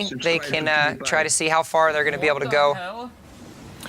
they can try to see how far they're going to be able to go.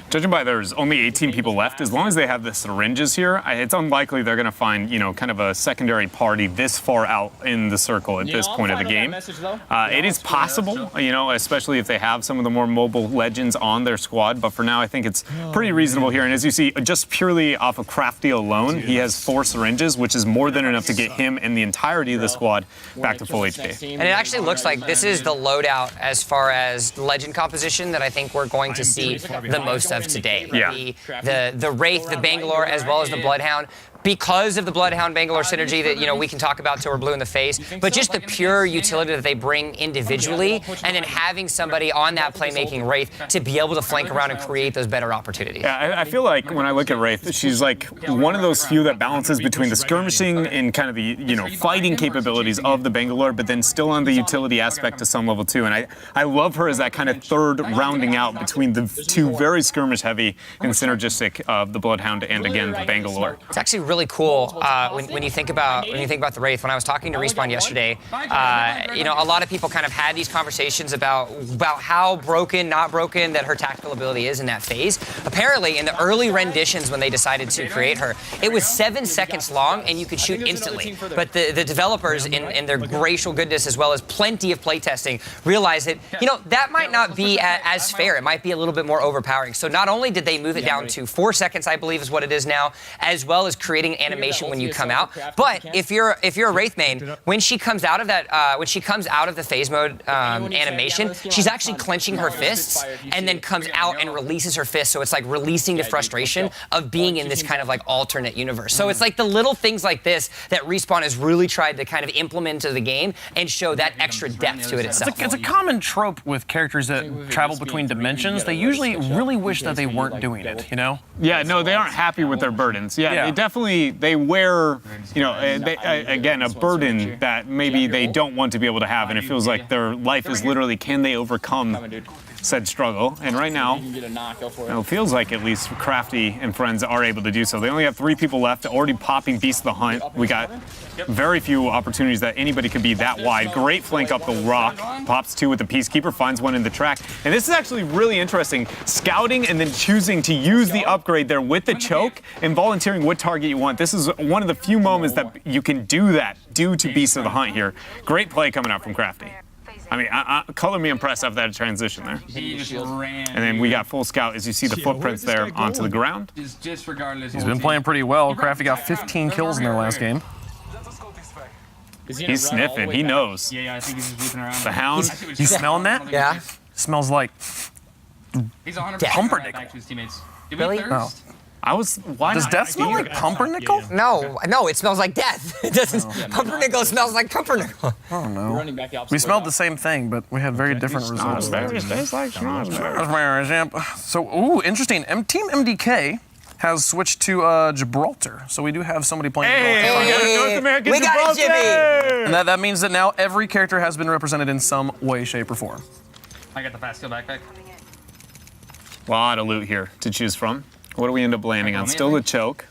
Judging by there's only 18 people left, as long as they have the syringes here, it's unlikely they're going to find, kind of a secondary party this far out in the circle at this point of the game. It is possible, especially if they have some of the more mobile legends on their squad, but for now I think it's pretty reasonable here. And as you see, just purely off of Crafty alone, he has 4 syringes, which is more than enough to get him and the entirety of the squad back to full HP. And it actually looks like this is the loadout as far as legend composition that I think we're going to see the most of today. The Wraith, the Bangalore, as well as the Bloodhound. Because of the Bloodhound Bangalore synergy that we can talk about till we're blue in the face, but just the pure utility that they bring individually, and then having somebody on that playmaking Wraith to be able to flank around and create those better opportunities. Yeah, I feel like when I look at Wraith, she's like one of those few that balances between the skirmishing and kind of the fighting capabilities of the Bangalore, but then still on the utility aspect to some level too. And I love her as that kind of third rounding out between the two very skirmish heavy and synergistic of the Bloodhound and again the Bangalore. It's actually really cool when you think about the Wraith. When I was talking to Respawn yesterday, a lot of people kind of had these conversations about how broken, not broken that her tactical ability is in that phase. Apparently, in the early renditions when they decided to create her, it was 7 seconds long and you could shoot instantly. But the developers, in their gracious goodness as well as plenty of playtesting, realized that that might not be as fair. It might be a little bit more overpowering. So not only did they move it down to 4 seconds, I believe is what it is now, as well as creating animation when you come out. But if you're a Wraith main, when she comes out of that, when she comes out of the phase mode animation, she's actually clenching her fists and then comes out and releases her fists. So it's like releasing the frustration of being in this kind of like alternate universe. So it's like the little things like this that Respawn has really tried to kind of implement into the game and show that extra depth to it itself. It's a common trope with characters that travel between dimensions. They usually really wish that they weren't doing it, Yeah, no, they aren't happy with their burdens. Yeah, they definitely they wear, again, a burden that maybe they don't want to be able to have, and it feels like their life is literally, can they overcome said struggle? And right now, it feels like at least Crafty and friends are able to do so. They only have 3 people left, already popping Beast of the Hunt. We got very few opportunities that anybody could be that wide. Great flank up the rock. Pops 2 with the Peacekeeper, finds one in the track. And this is actually really interesting. Scouting and then choosing to use the upgrade there with the choke and volunteering what target you want. This is one of the few moments that you can do that due to Beast of the Hunt here. Great play coming out from Crafty. I mean, color me impressed after that transition there. He just ran. And then we got full scout as you see the footprints there onto the ground. Just regardless. He's been playing pretty well. Crafty got 15 kills in their last game. He's sniffing. He knows. Yeah, I think he's just whipping around. The Hound. You smelling that? Yeah. Smells like He's 100% pumpernickel. back to his teammates. Really? Thirst? Why Does not? death smell like pumpernickel? No, it smells like death. It doesn't. Pumpernickel smells like pumpernickel. I don't know. We smelled the same thing, but we had very different results. So, interesting. Team MDK has switched to Gibraltar, so we do have somebody playing Gibraltar. North American We got it, Jimmy. And that means that now every character has been represented in some way, shape, or form. I got the fast kill backpack. A lot of loot here to choose from. What do we end up landing on? Still the choke.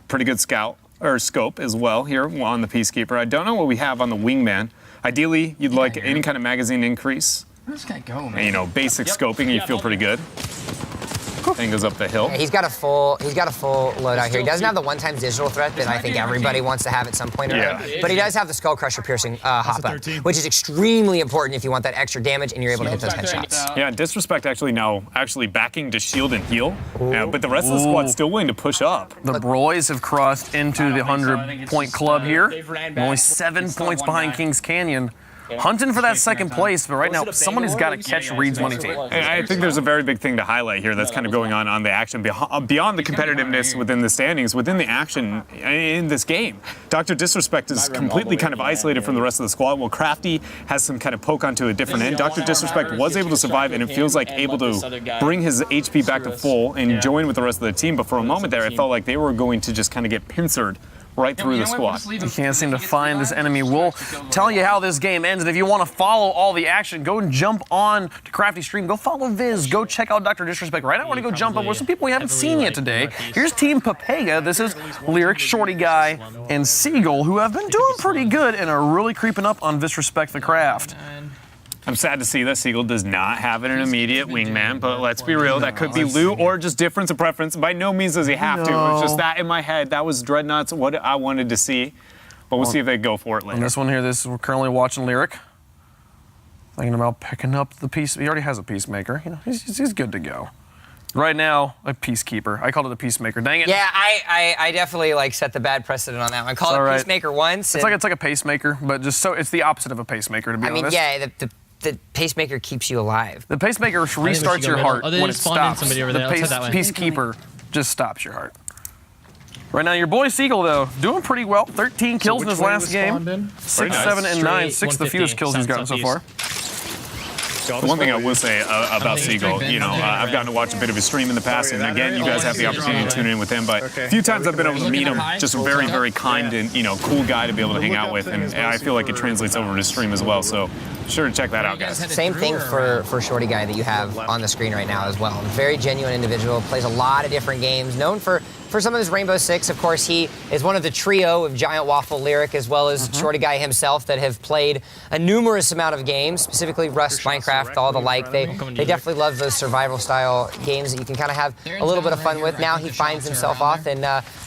Pretty good scout, or scope as well here on the Peacekeeper. I don't know what we have on the Wingman. Ideally, you'd like any kind of magazine increase. Where's this guy go, man? And, basic scoping, you feel pretty good. Thing goes up the hill. He's got a full loadout here. He doesn't have the one-time digital threat that I think everybody wants to have at some point or other. But he does have the Skull Crusher piercing hop up, which is extremely important if you want that extra damage and you're able to hit those headshots. Yeah, Disrespect actually now backing to shield and heal, but the rest of the squad's still willing to push up. The Broys have crossed into the 100-point club here. Only 7 points behind Kings Canyon. Hunting for that second place, but right now, somebody's got to catch Reed's money team. And I think there's a very big thing to highlight here that's kind of going on the action, beyond the competitiveness within the standings, within the action in this game. Dr. Disrespect is completely kind of isolated from the rest of the squad, while Crafty has some kind of poke onto a different end. Dr. Disrespect was able to survive, and it feels like able to bring his HP back to full and join with the rest of the team, but for a moment there, it felt like they were going to just kind of get pincered right through the squad. You can't seem to find this enemy. We'll tell you how this game ends, and if you want to follow all the action, go and jump on to Crafty Stream. Go follow Viz. Go check out Dr. Disrespect. Right now, I want to go jump up with some people we haven't seen yet today. Here's Team Papega. This is Lyric, Shorty Guy, and Seagull, who have been doing pretty good and are really creeping up on Disrespect the Craft. I'm sad to see that Seagull does not have an immediate wingman, but let's be real, that could be loot or just difference of preference. By no means does he have to. It's just that in my head, that was Dreadnoughts, what I wanted to see. But we'll see if they go for it later. And this one here, we're currently watching Lyric. Thinking about picking up the piece. He already has a Peacemaker. You know, he's good to go. Right now, a Peacekeeper. I called it a Peacemaker. Dang it. Yeah, I definitely like set the bad precedent on that one. I called it Peacemaker once. It's like a pacemaker, but just so it's the opposite of a pacemaker, to be honest. Yeah, the pacemaker keeps you alive. The pacemaker restarts your heart when it stops. Somebody over The there. Let's head that way. Peacekeeper just stops your heart. Right now, your boy Seagull, though, doing pretty well. 13 kills in his last game. 6, 7, and 9. 6 the fewest kills he's gotten so far. The one thing I will say about Seagull, you know, I've gotten to watch a bit of his stream in the past, and again, you guys have the opportunity to tune in with him, but a few times I've been able to meet him, just a very, very kind and, you know, cool guy to be able to hang out with, and I feel like it translates over to stream as well, so sure to check that out, guys. Same thing for Shorty Guy that you have on the screen right now as well. Very genuine individual, plays a lot of different games, known for some of his Rainbow Six. Of course, he is one of the trio of Giant Waffle, Lyric, as well as Shorty Guy himself that have played a numerous amount of games, specifically Rust, Minecraft, all the like. They definitely love those survival style games that you can kind of have a little bit of fun with. Now he finds himself off in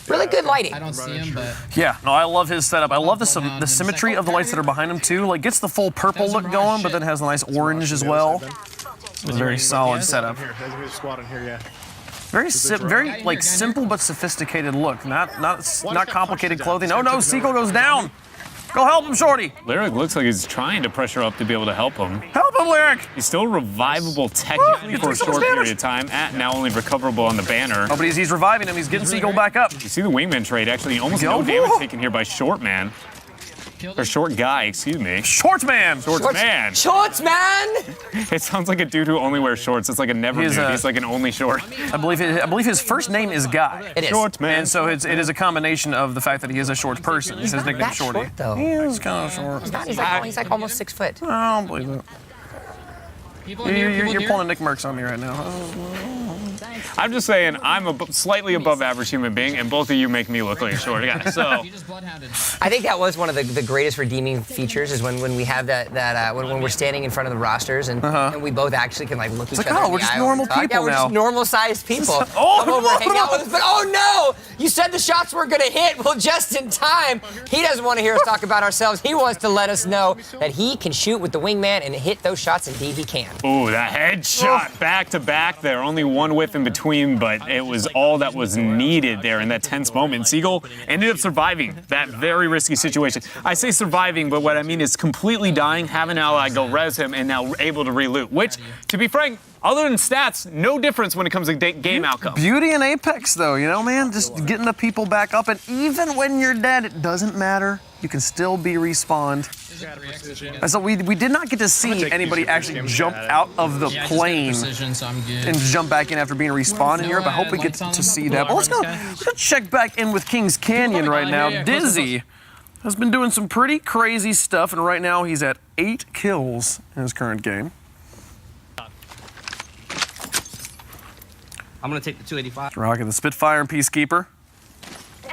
really good lighting. I don't see him, but Yeah, no, I love his setup. I love the symmetry of the lights that are behind him, too. Like, gets the full purple look going, but then has a nice orange as well. It's a very solid setup. Very like simple but sophisticated look. Not complicated clothing. Oh no, Seagull goes down. Go help him, Shorty. Lyric looks like he's trying to pressure up to be able to help him. Help him, Lyric. He's still revivable technically for a short period of time, now only recoverable on the banner. Oh, but he's reviving him. He's getting Seagull back up. You see the wingman trade, actually almost no damage taken here by Short Man. Or Short Guy, excuse me. Shorts Man. Shorts Man. Shorts, man! It sounds like a dude who only wears shorts. It's like a never dude. He's like an only short. I believe his first name is Guy. It is. Short Man. And so it is a combination of the fact that he is a short person. His nickname That's Shorty. short, though. He is kind of short. He's like almost 6 foot. I don't believe it. You're pulling a Nick Merckx on me right now. I'm just saying, I'm a slightly above average human being, and both of you make me look like a short guy. So I think that was one of the greatest redeeming features is when we have when we're standing in front of the rosters and we both actually can like look each other in the eye. We're just normal people Yeah, we're now. just normal-sized people. Come over and hang out with us. But oh no! You said the shots were gonna hit. Well, just in time. He doesn't want to hear us talk about ourselves. He wants to let us know that he can shoot with the wingman and hit those shots. Indeed, he can. ooh, that headshot back to back there. Only one whiff in between, but it was all that was needed there in that tense moment. Seagull ended up surviving that very risky situation. I say surviving, but what I mean is completely dying, have an ally go res him, and now able to reloot. Which, to be frank, other than stats, no difference when it comes to game outcome. Beauty in Apex, though, you know, man? Just getting the people back up, and even when you're dead, it doesn't matter. You can still be respawned. And so we did not get to see anybody actually jump out of the plane and jump back in after being respawned in Europe. I hope we get to see that. But let's go check back in with Kings Canyon right now. Dizzy has been doing some pretty crazy stuff, and right now he's at 8 kills in his current game. I'm gonna take the 285. Rocking the Spitfire and Peacekeeper.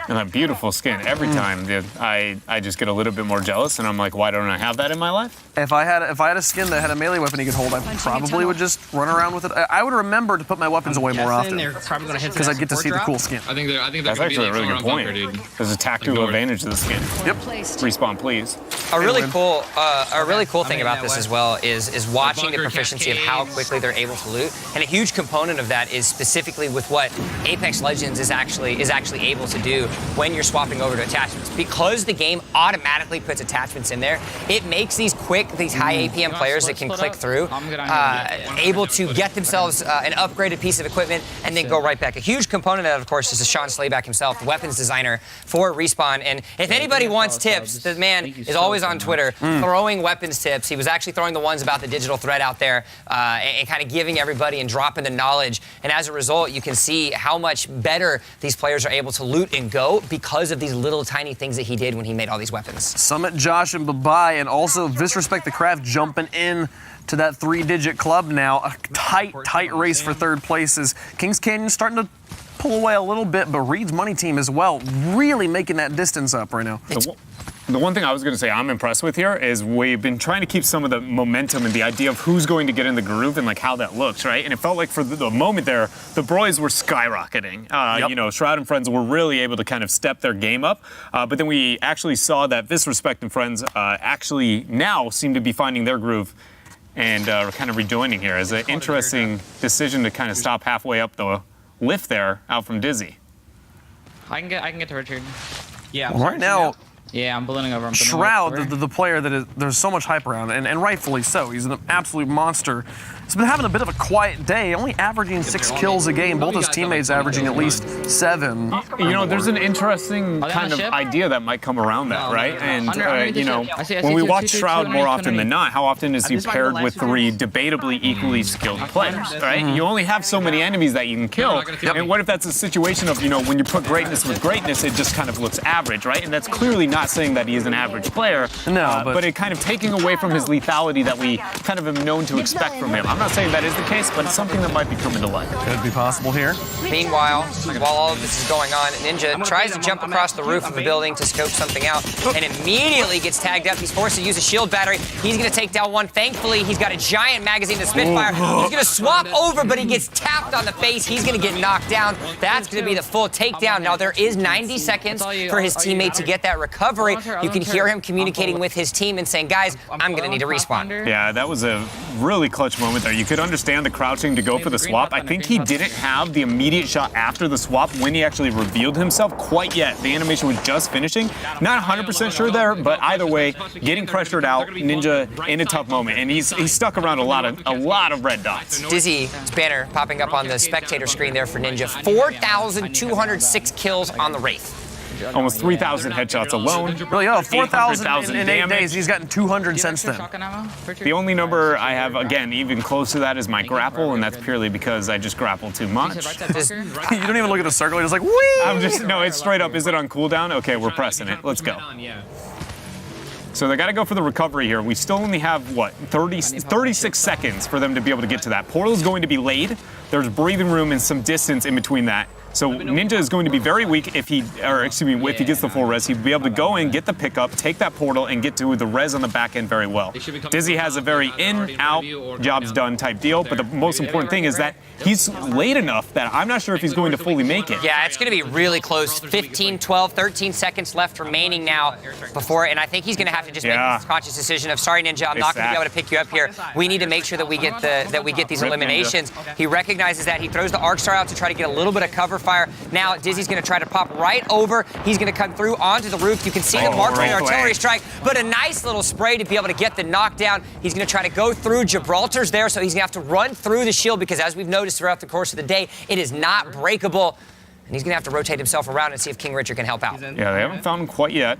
And that beautiful skin. Every time I just get a little bit more jealous, and I'm like, why don't I have that in my life? If I had a skin that had a melee weapon he could hold, I probably would just run around with it. I would remember to put my weapons away more often because I'd get to see the cool skin. I think That's actually a really good point. There's a tactical advantage to the skin. Yep. Respawn, please. A really cool thing about this as well is watching the proficiency of how quickly they're able to loot, and a huge component of that is specifically with what Apex Legends is actually able to do when you're swapping over to attachments. Because the game automatically puts attachments in there, it makes these high APM players that can click through able to get themselves an upgraded piece of equipment and then go right back. A huge component of that, of course, is Sean Slayback himself, the weapons designer for Respawn. And if anybody wants tips, the man is always on Twitter throwing weapons tips. He was actually throwing the ones about the digital thread out there and kind of giving everybody and dropping the knowledge. And as a result, you can see how much better these players are able to loot and go because of these little tiny things that he did when he made all these weapons. Summit Josh and Babai, and also Disrespect the Craft jumping in to that 3-digit club now. A tight race for third places. Kings Canyon starting to pull away a little bit, but Reed's money team as well, really making that distance up right now. The one thing I was going to say I'm impressed with here is we've been trying to keep some of the momentum and the idea of who's going to get in the groove and like how that looks, right? And it felt like for the moment there, the Broys were skyrocketing. You know, Shroud and Friends were really able to kind of step their game up. But then we actually saw that Visrespect and Friends actually now seem to be finding their groove and kind of rejoining here. It's an interesting decision to kind of stop halfway up the lift there out from Dizzy. I can get to Richard. Yeah. Well, right now, Yeah, I'm ballooning over. Shroud, the player that is, there's so much hype around, and rightfully so. He's an absolute monster. He's been having a bit of a quiet day, only averaging 6 kills a game. Both his teammates averaging at least 7. You know, there's an interesting kind of idea that might come around that, right? And, you know, when we watch Shroud more often than not, how often is he paired with 3 debatably equally skilled players, right? You only have so many enemies that you can kill. And what if that's a situation of, you know, when you put greatness with greatness, it just kind of looks average, right? And that's clearly not saying that he is an average player. No, but it kind of taking away from his lethality that we kind of have known to expect from him. I'm not saying that is the case, but it's something that might be coming to light. Could be possible here. Meanwhile, while all of this is going on, Ninja tries to jump across the roof of the building to scope something out and immediately gets tagged up. He's forced to use a shield battery. He's going to take down one. Thankfully, he's got a giant magazine to Spitfire. He's going to swap over, but he gets tapped on the face. He's going to get knocked down. That's going to be the full takedown. Now, there is 90 seconds for his teammate to get that recovery. You can hear him communicating with his team and saying, guys, I'm going to need to respawn. Yeah, that was a really clutch moment there. You could understand the crouching to go for the swap. I think he didn't have the immediate shot after the swap when he actually revealed himself quite yet. The animation was just finishing. Not 100% sure there, but either way, getting pressured out, Ninja in a tough moment, and he's stuck around a lot of red dots. Dizzy's banner popping up on the spectator screen there for Ninja. 4,206 kills on the Wraith. Almost 3,000 headshots alone. Really, 4,000 in 8 damage. days. He's gotten 200 since then. The only number I have, again, even close to that is my grapple, and that's purely because I just grapple too much. You don't even look at the circle. You're just like, whee! No, it's straight up. Is it on cooldown? Okay, we're pressing it. Let's go. So they got to go for the recovery here. We still only have, what, 36 seconds for them to be able to get to that. Portal is going to be laid. There's breathing room and some distance in between that. So Ninja is going to be very weak if he gets the full res. He'll be able to go in, get the pickup, take that portal, and get to the res on the back end very well. Dizzy has a very in, out, jobs done type deal, but the most important thing is that he's late enough that I'm not sure if he's going to fully make it. Yeah, it's going to be really close. 15, 12, 13 seconds left remaining now before, and I think he's going to have to just make this conscious decision of, sorry, Ninja, I'm not going to be able to pick you up here. We need to make sure that we get these eliminations. He recognizes that. He throws the Arc Star out to try to get a little bit of cover fire. Now Dizzy's going to try to pop right over. He's going to come through onto the roof. You can see the mark from the artillery strike, but a nice little spray to be able to get the knockdown. He's going to try to go through. Gibraltar's there, so he's going to have to run through the shield because, as we've noticed throughout the course of the day, it is not breakable. And he's going to have to rotate himself around and see if King Richard can help out. Yeah, they haven't found him quite yet.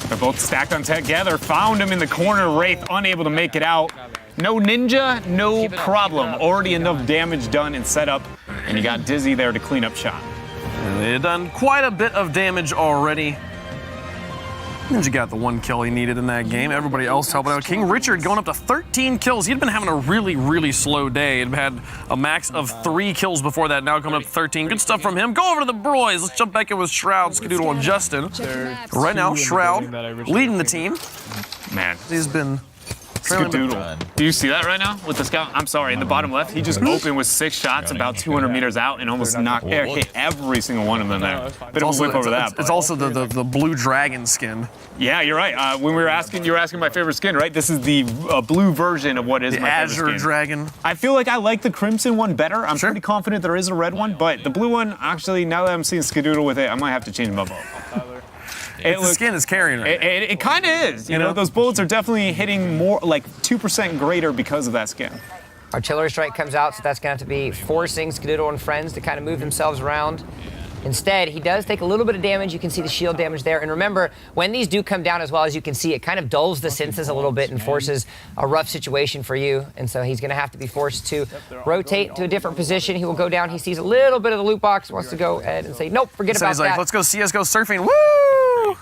They're both stacked on together. Found him in the corner. Wraith unable to make it out. No Ninja, no problem. Already enough damage done and set up. And you got Dizzy there to clean up shop. And they had done quite a bit of damage already. Ninja got the 1 kill he needed in that game. Everybody else helping out. King Richard going up to 13 kills. He'd been having a really, really slow day. He'd had a max of 3 kills before that. Now coming up to 13. Good stuff from him. Go over to the Broys. Let's jump back in with Shroud, Skadoodle, and Justin. Right now, Shroud leading the team. Man. He's been... Skadoodle. Do you see that right now with the scout? I'm sorry, in the bottom left, he just opened with 6 shots about 200 meters out and almost hit every single one of them there. Bit of a whip over that. It's also the blue dragon skin. Yeah, you're right. When we were asking, you were asking my favorite skin, right? This is the blue version of what is my favorite skin. Azure dragon. I feel like I like the crimson one better. I'm pretty confident there is a red one, but the blue one, actually, now that I'm seeing Skadoodle with it, I might have to change my vote. The skin is carrying right. It kind of is. You know, those bullets are definitely hitting more, like 2% greater because of that skin. Artillery strike comes out, so that's going to have to be forcing Skadoodle and friends to kind of move themselves around. Instead, he does take a little bit of damage. You can see the shield damage there. And remember, when these do come down as well, as you can see, it kind of dulls the senses a little bit and forces a rough situation for you. And so he's going to have to be forced to rotate to a different position. He will go down. He sees a little bit of the loot box, wants to go ahead and say, nope, forget about he's like, that. let's go CSGO surfing. Woo!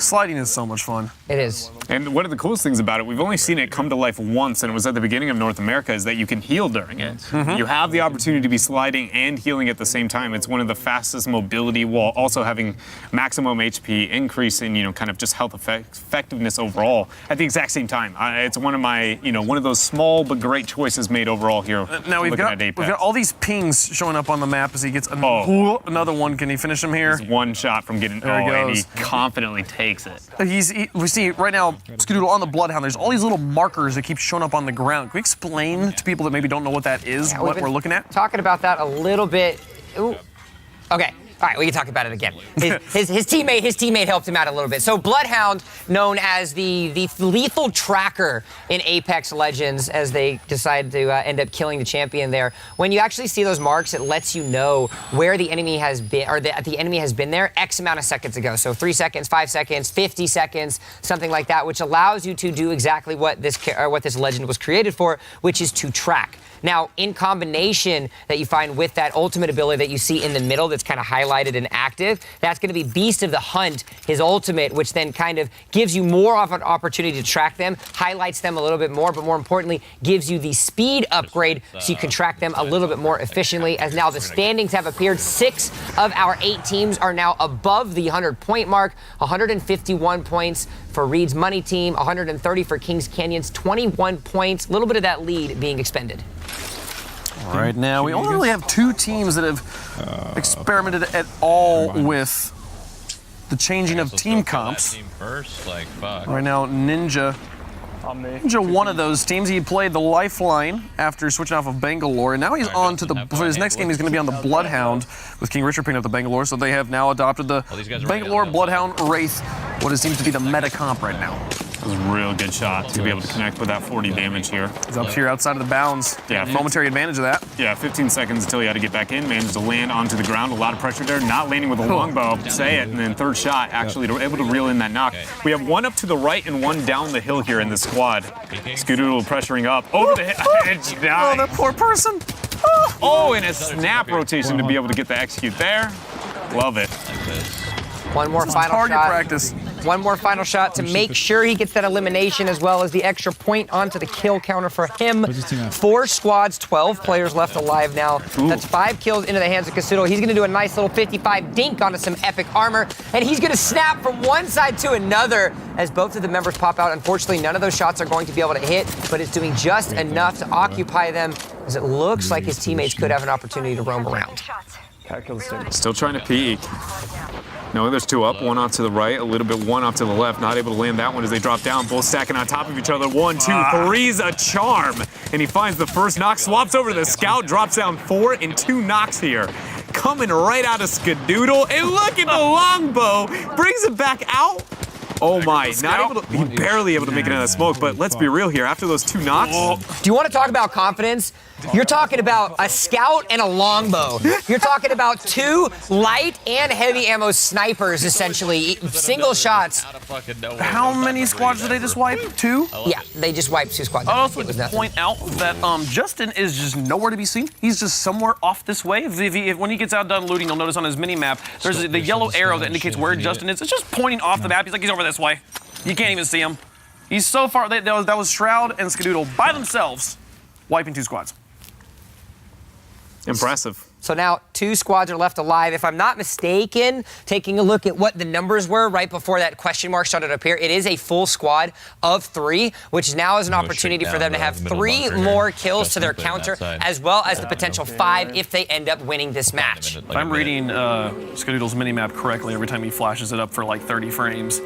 Sliding is so much fun. It is. And one of the coolest things about it, we've only seen it come to life once, and it was at the beginning of North America, is that you can heal during it. You have the opportunity to be sliding and healing at the same time. It's one of the fastest mobility while also having maximum HP, increase in, kind of just health effectiveness overall at the exact same time. It's one of my, one of those small but great choices made overall here. Now we've got all these pings showing up on the map as he gets another one. Can he finish him here? He's one shot from getting and he confidently takes it. We see right now, Skadoodle on the Bloodhound, there's all these little markers that keep showing up on the ground. Can we explain to people that maybe don't know what that is, what we're looking at? Talking about that a little bit. Ooh. Okay. All right, we can talk about it again. His teammate helped him out a little bit. So Bloodhound, known as the lethal tracker in Apex Legends, as they decide to end up killing the champion there. When you actually see those marks, it lets you know where the enemy has been, or the enemy has been there X amount of seconds ago. So 3 seconds, 5 seconds, 50 seconds, something like that, which allows you to do exactly what this legend was created for, which is to track. Now, in combination that you find with that ultimate ability that you see in the middle that's kind of highlighted and active, that's going to be Beast of the Hunt, his ultimate, which then kind of gives you more of an opportunity to track them, highlights them a little bit more, but more importantly, gives you the speed upgrade so you can track them a little bit more efficiently. As now the standings have appeared, 6 of our 8 teams are now above the 100-point mark, 151 points for Reed's Money team, 130 for Kings Canyon's, 21 points, a little bit of that lead being expended. Right now, we only really have 2 teams that have experimented at all with the changing of team comps. Right now, Ninja, one of those teams. He played the Lifeline after switching off of Bangalore, and now he's on to for his next game, he's going to be on the Bloodhound with King Richard picking up the Bangalore, so they have now adopted the Bangalore Bloodhound Wraith, what it seems to be the meta comp right now. It was a real good shot to be able to connect with that 40 damage here. He's up here outside of the bounds. Yeah, momentary advantage of that. Yeah, 15 seconds until he had to get back in. Managed to land onto the ground. A lot of pressure there. Not landing with a longbow. Say it. And then third shot, actually able to reel in that knock. We have one up to the right and one down the hill here in this squad. Skadoodle pressuring up. Over the edge. Oh, that poor person. Oh, and a snap rotation to be able to get the execute there. Love it. One more final target shot. practice. One more final shot to make sure he gets that elimination, as well as the extra point onto the kill counter for him. 4 squads, 12 players left alive now. That's 5 kills into the hands of Skadoodle. He's going to do a nice little 55 dink onto some epic armor, and he's going to snap from one side to another as both of the members pop out. Unfortunately, none of those shots are going to be able to hit, but it's doing just enough to occupy them, as it looks like his teammates could have an opportunity to roam around. Still trying to peek. No, there's 2 up, one off to the right, a little bit one off to the left. Not able to land that one as they drop down, both stacking on top of each other. 1, 2, 3's a charm. And he finds the first knock, swaps over to the scout, drops down 4 and 2 knocks here. Coming right out of Skadoodle, and look at the longbow, brings it back out. Oh my, not able to, he barely able to make it out of the smoke, but let's be real here, after those 2 knocks. Do you want to talk about confidence? You're talking about a scout and a longbow. You're talking about 2 light and heavy ammo snipers, essentially, single shots. How many squads did they just wipe? 2? Yeah, they just wiped 2 squads. I also like to point out that Justin is just nowhere to be seen. He's just somewhere off this way. When he gets out done looting, you'll notice on his mini-map, there's the yellow arrow that indicates where Justin is. It's just pointing off the map. He's like, he's over this way. You can't even see him. He's so far. That was Shroud and Skadoodle by themselves, wiping 2 squads. Impressive. So now 2 squads are left alive. If I'm not mistaken, taking a look at what the numbers were right before that question mark started to appear, it is a full squad of 3, which now is an opportunity for them to have 3 more kills to their counter, as well as the potential 5 if they end up winning this match. If I'm reading Skadoodle's minimap correctly, every time he flashes it up for like 30 frames,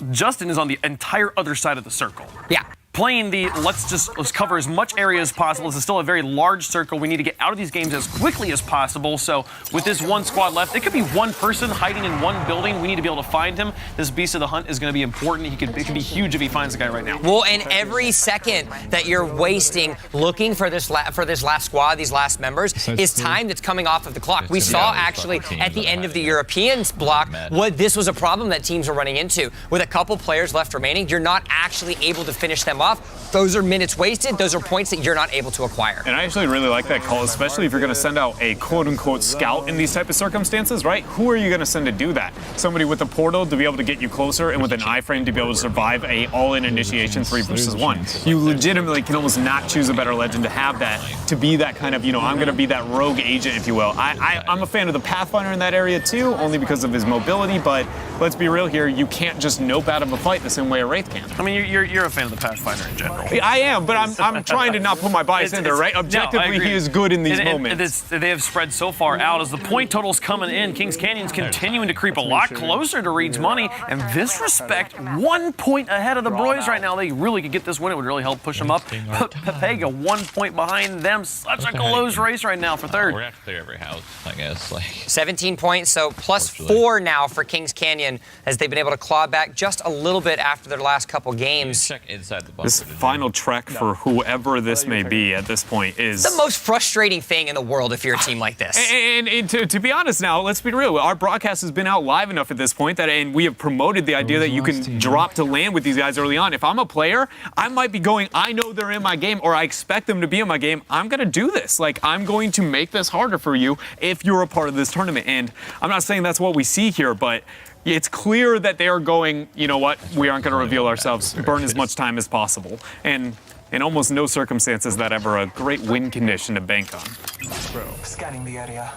Justin is on the entire other side of the circle. Yeah. Playing the let's cover as much area as possible. This is still a very large circle. We need to get out of these games as quickly as possible. So with this 1 squad left, it could be 1 person hiding in 1 building. We need to be able to find him. This Beast of the Hunt is going to be important. It could be huge if he finds the guy right now. Well, and every second that you're wasting looking for this last squad, these last members, is time that's coming off of the clock. We saw actually at the end of the European block what this was a problem that teams were running into. With a couple players left remaining, you're not actually able to finish them off. off, those are minutes wasted. Those are points that you're not able to acquire. And I actually really like that call, especially if you're going to send out a quote-unquote scout in these type of circumstances, right? Who are you going to send to do that? Somebody with a portal to be able to get you closer, and with an iframe to be able to survive a all-in initiation 3 versus 1. You legitimately can almost not choose a better legend to have that, to be that kind of, I'm going to be that rogue agent, if you will. I'm a fan of the Pathfinder in that area too, only because of his mobility, but let's be real here, you can't just nope out of a fight the same way a Wraith can. I mean, you're a fan of the Pathfinder in general. I am, but I'm trying to not put my bias in there, right? Objectively, he is good in these moments. They have spread so far out as the point total's coming in. Kings Canyon's continuing to creep a lot closer to Reed's money, and this respect 1 point ahead of the Broys right now. They really could get this win. It would really help push them up. But Pepega 1 point behind them. Such a close race right now for third. We're gonna have to clear every house, I guess. 17 points, so +4 now for Kings Canyon as they've been able to claw back just a little bit after their last couple games. Check inside the bunker. This final trek for whoever this may be at this point is The most frustrating thing in the world if you're a team like this. And to be honest now, let's be real. Our broadcast has been out live enough at this point that, and we have promoted the idea that you can drop to land with these guys early on. If I'm a player, I might be going, I know they're in my game, or I expect them to be in my game. I'm going to do this. Like, I'm going to make this harder for you if you're a part of this tournament. And I'm not saying that's what we see here, but it's clear that they are going, you know what, we aren't going to reveal ourselves, burn as much time as possible. And in almost no circumstances is that ever a great win condition to bank on. Scanning the area.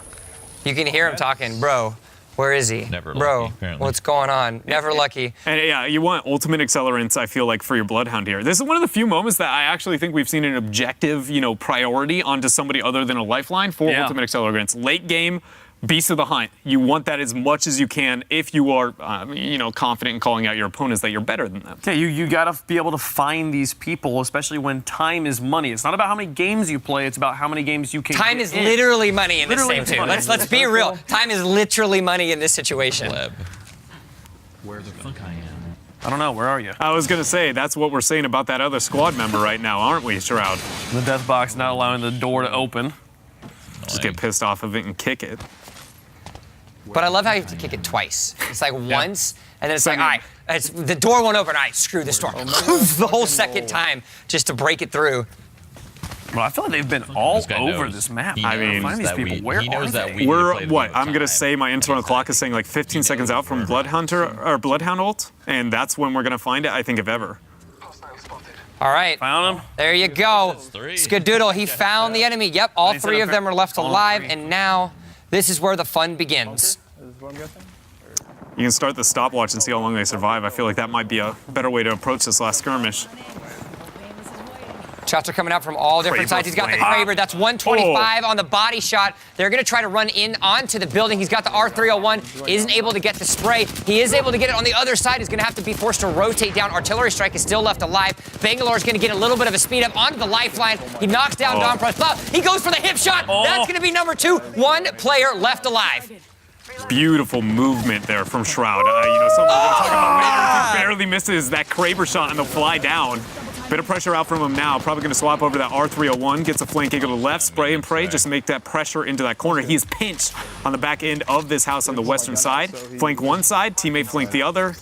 You can hear him talking, bro. Where is he? Never Bro, lucky, apparently. what's going on? Never lucky. And yeah, you want ultimate accelerants, I feel like, for your Bloodhound here. This is one of the few moments that I actually think we've seen an objective, priority onto somebody other than a lifeline for ultimate accelerants. Late game, Beast of the Hunt. You want that as much as you can if you are, confident in calling out your opponents that you're better than them. Yeah, you got to be able to find these people, especially when time is money. It's not about how many games you play, it's about how many games you can Time get is in. literally money in this Literally game, too. money. Let's be real. Time is literally money in this situation. Pleb. Where the fuck I am? I don't know, where are you? I was going to say, that's what we're saying about that other squad member right now, aren't we, Shroud? The death box not allowing the door to open. Just get pissed off of it and kick it. But I love how you have to kick it twice. It's like once, and then it's like, all right, the door won't open. All right, screw this door. The whole second time just to break it through. Well, I feel like they've been all This guy over knows. this map. He I mean, find these that people. we- Where he knows are that they? we- We're, played what, the I'm going to time. say my internal clock is saying like 15 seconds out from Bloodhound ult, and that's when we're going to find it, I think, if ever. All right, Found him. there you go. three. Skadoodle, he found the enemy. Yep, all He said three a of them are left call him alive, three. and now this is where the fun begins. You can start the stopwatch and see how long they survive. I feel like that might be a better way to approach this last skirmish. Shots are coming out from all different Kraber sides. He's got the flame. Kraber. That's 125 on the body shot. They're going to try to run in onto the building. He's got the R301. Isn't able to get the spray. He is able to get it on the other side. He's going to have to be forced to rotate down. Artillery strike is still left alive. Bangalore is going to get a little bit of a speed up onto the lifeline. He knocks down Don Price. He goes for the hip shot. That's going to be number 2. One player left alive. Beautiful movement there from Shroud. Something we're going to talk about later. He barely misses that Kraber shot and they'll fly down. Bit of pressure out from him now. Probably going to swap over that R301. Gets a flank angle to the left. Spray and pray. Just make that pressure into that corner. He is pinched on the back end of this house on the western side. Flank one side. Teammate flank the other.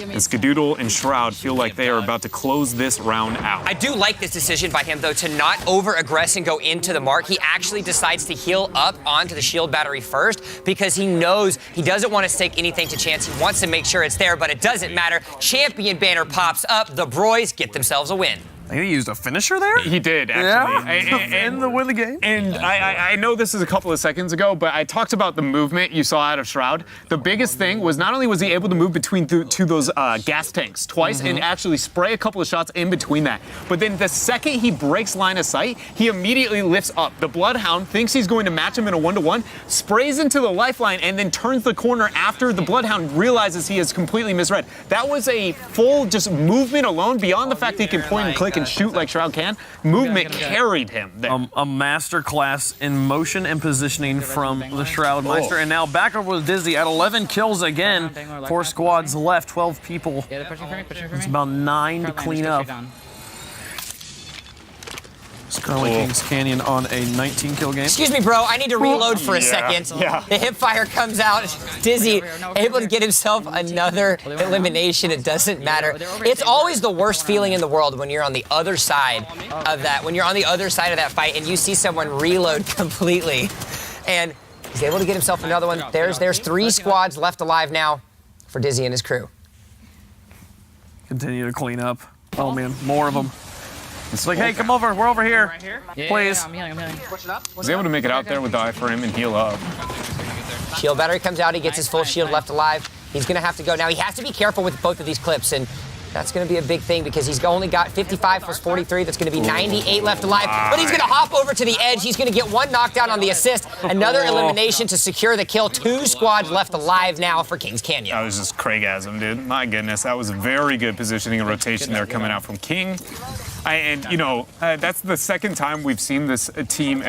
And Skadoodle and Shroud feel like they are about to close this round out. I do like this decision by him, though, to not over-aggress and go into the mark. He actually decides to heal up onto the shield battery first because he knows he doesn't want to stake anything to chance. He wants to make sure it's there, but it doesn't matter. Champion banner pops up. The Broys get themselves a win. I think he used a finisher there? He did, actually. And win the game. And I know this is a couple of seconds ago, but I talked about the movement you saw out of Shroud. The biggest thing was not only was he able to move between two those gas tanks twice and actually spray a couple of shots in between that, but then the second he breaks line of sight, he immediately lifts up. The Bloodhound thinks he's going to match him in a 1-to-1, sprays into the lifeline, and then turns the corner after the Bloodhound realizes he has completely misread. That was a full just movement alone, beyond the fact that he can point and click and shoot like Shroud can. Movement carried him there. A master class in motion and positioning from the Shroud Meister. And now back over with Dizzy at 11 kills again. 4 squads left, 12 people. Yeah, they're pushing for me, pushing for me. It's about 9 to clean up. Currently Kings Canyon on a 19-kill game. Excuse me, bro. I need to reload for a second. Yeah. The hip fire comes out. Dizzy able to get himself another elimination. It doesn't matter. It's always the worst feeling in the world when you're on the other side of that. When you're on the other side of that fight and you see someone reload completely, and he's able to get himself another one. There's 3 squads left alive now for Dizzy and his crew. Continue to clean up. Oh man, more of them. It's like, hey, come over. We're over here. Please. I'm healing. He's able to make it out there with the iframe and heal up. Shield battery comes out. He gets his full shield left alive. He's going to have to go. Now, he has to be careful with both of these clips, and that's going to be a big thing because he's only got 55 plus 43. That's going to be 98 left alive. But he's going to hop over to the edge. He's going to get 1 knockdown on the assist. Another elimination to secure the kill. 2 squads left alive now for Kings Canyon. That was just Craigasm, dude. My goodness, that was very good positioning and rotation there coming out from King. That's the second time we've seen this team,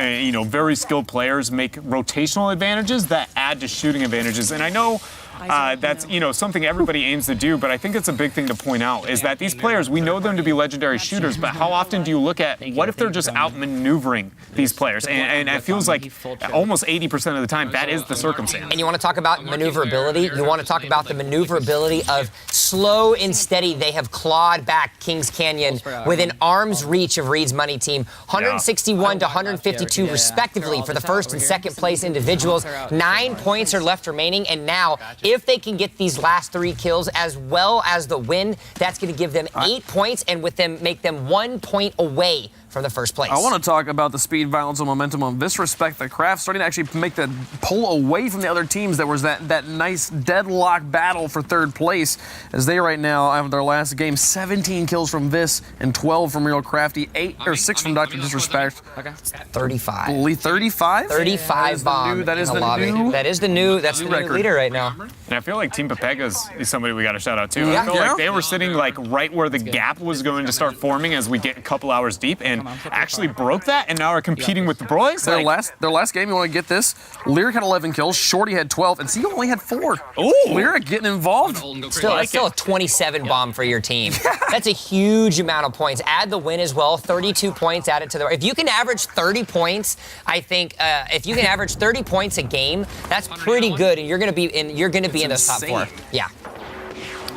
very skilled players make rotational advantages that add to shooting advantages. And I know that's, something everybody aims to do, but I think it's a big thing to point out is that these players, we know them to be legendary shooters, but how often do you look at what if they're just outmaneuvering these players? And it feels like almost 80% of the time that is the circumstance. And you want to talk about maneuverability? You want to talk about the maneuverability of slow and steady. They have clawed back Kings Canyon within arm's reach of Reed's Money team. 161 to 152 respectively for the first and second place individuals. 9 points are left remaining, and now if they can get these last 3 kills as well as the win, that's going to give them 8 points and with them make them 1 point away from the first place. I want to talk about the speed, violence, and momentum of this respect. The Craft starting to actually make that pull away from the other teams. There was that nice deadlock battle for third place as they right now have their last game 17 kills from Vis and 12 from Real Crafty, 6 from Dr. Disrespect. 35. 35? 35 bomb That is in the the lobby. new That's the new record. leader right now. And I feel like Team Papega's is somebody we got to shout out to. Yeah. I feel like they were sitting like right where the gap was going to start forming as we get a couple hours deep and actually broke that and now are competing with the boys. Their last game, you want to get this? Lyric had 11 kills, Shorty had 12, and Seagull only had 4. Ooh. Lyric getting involved. Still a 27 bomb for your team. That's a huge amount of points. Add the win as well. 32 points added to the. If you can average 30 points, I think if you can average 30 points a game, that's pretty good, and you're going to be in. You're going to be in the top 4. Yeah.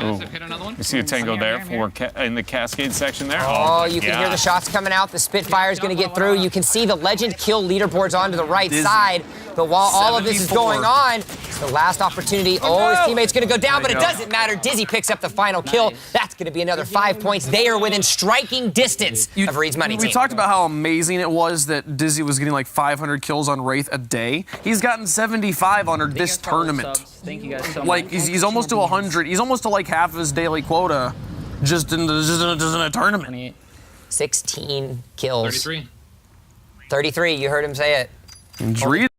Ooh. You see a tango there in the Cascade section there. Oh, you can hear the shots coming out. The Spitfire is going to get through. You can see the Legend kill leaderboards on to the right side. But while all of this is going on, it's the last opportunity. Oh, his teammate's going to go down, but it doesn't matter. Dizzy picks up the final kill. That's going to be another 5 points. They are within striking distance of Reed's Money team. We talked about how amazing it was that Dizzy was getting like 500 kills on Wraith a day. He's gotten 75 on her this tournament. Thank you guys so much. Like he's almost to 100. He's almost to like half of his daily quota, just in a tournament. 16 kills. 33. 33. You heard him say it. And Dreed